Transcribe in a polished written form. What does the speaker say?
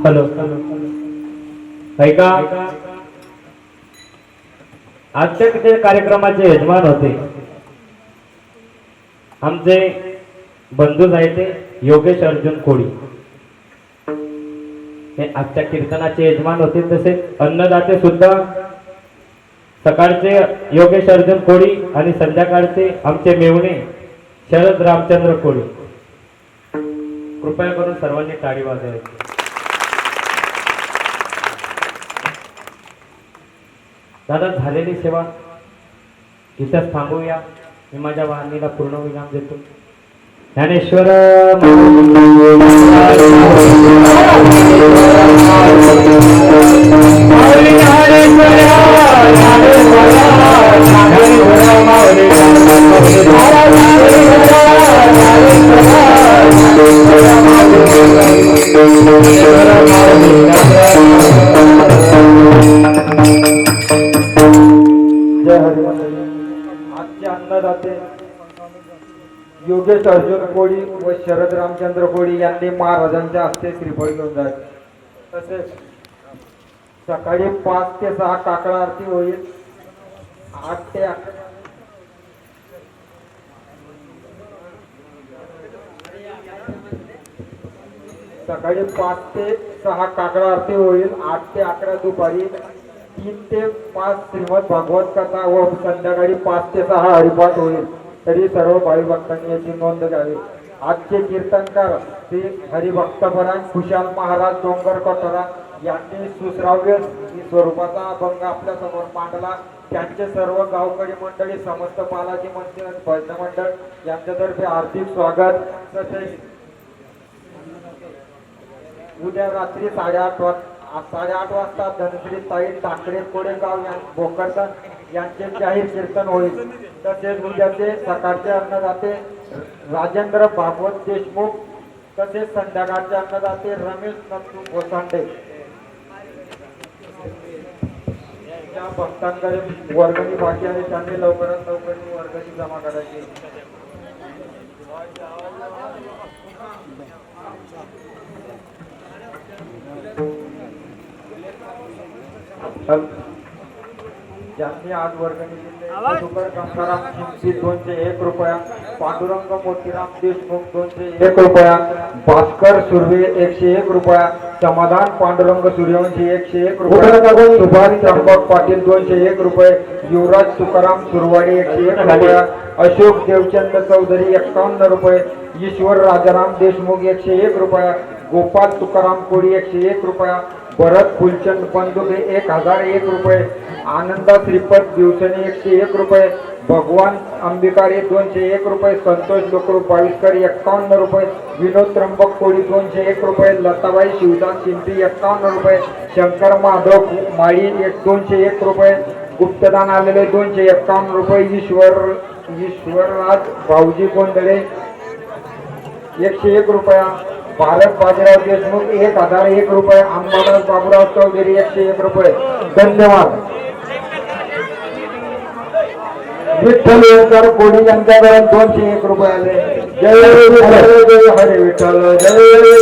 Hello ऐका, आजच्या कार्यक्रमाचे यजमान होते आमचे बंधू आहेत ते योगेश अर्जुन कोळी, हे आजच्या कीर्तनाचे यजमान होते. तसेच अन्नदाते सुद्धा सकाळचे योगेश अर्जुन कोळी आणि संध्याकाळचे आमचे मेवणे शरद रामचंद्र कोळी. कृपया करून सर्वांनी टाळी वाजवायची. दादा, झालेली सेवा इथंच थांबवूया. मी माझ्या वाणीला पूर्ण विराम देतो. ज्ञानेश्वर आजचे अन्नदाते योगेश अर्जुन कोळी व शरद रामचंद्र कोळी यांनी महाराजांच्या हस्ते श्रीफळ घेऊन जायचे. तसेच सकाळी 5 ते 6 काकडा आरती होईल. 8 ते सकाळी 5 ते 6 काकडा आरती होईल. 8 ते 11 दुपारी, 3 ते 5 श्रीमद भागवत कथा व संध्याकाळी 5 ते 6 हरिपाठ होईल. तरी सर्व भावी भक्तांनी याची नोंद घ्यावी. आजचे कीर्तनकार श्री हरिभक्तपरायण खुशाल महाराज डोंगर कटोरा यांनी सुश्राव्य स्वरूपाचा अभंग आपल्या समोर मांडला. त्यांचे सर्व गावकरी मंडळी, समस्त बालाजी मंदिर भजन मंडळ यांच्यातर्फे हार्दिक स्वागत. तसेच उद्या रात्री 8:30 वाजता धनश्री ताई ठाकरे कोडेगाव भोकरदन यांचे जाहीर कीर्तन होईल. तसेच उद्याचे सकाळचे अन्नदाते राजेंद्र भागवत देशमुख, तसेच संध्याकाळचे अन्नदाते रमेश नंदू गोसांडे. ज्या भक्तांकडे वर्गणी बाकी आहे त्यांनी लवकरात लवकर वर्गणी जमा करायची. ज्यांनी आज वर्गणी दिली: मधुकर गंगाराम चिंची 201 रुपया, पांडुरंग मोतीराम देशमुख 201 रुपया, भास्कर सुर्वे 101 रुपया, समाधान पांडुरंग सूर्यवंशी 101 रुपया, सुभाष त्र्यंबक पाटील 201 रुपये, युवराज तुकाराम सुरवाडी 101 रुपया, अशोक देवचंद चौधरी 51 रुपये, ईश्वर राजाराम देशमुख 101 रुपया, गोपाल तुकाराम कोळी 101 रुपया, भरत फुलचंद बंदुके 1001 रुपये, आनंदा श्रीपद दिवसनी 101 रुपये, भगवान अंबिकारे 201 रुपये, संतोष लोकरू बाविस्कर 51 रुपये, विनोद त्र्यंबक कोळी 201 रुपये, लताबाई शिवदास शिंपी 51 रुपये, शंकर माधव माळी 201 रुपये, गुप्तदान आलेले 251 रुपये, ईश्वरराज भाऊजी गोंधळे 101 रुपया, भारत बाजीराव देशमुख 1001 रुपये, अंबादास बाबूराव चौधरी 101 रुपये. धन्यवाद. विठ्ठल कोळी यांच्याकडे 201 रुपये आले. जय हरे विठ्ठल, जय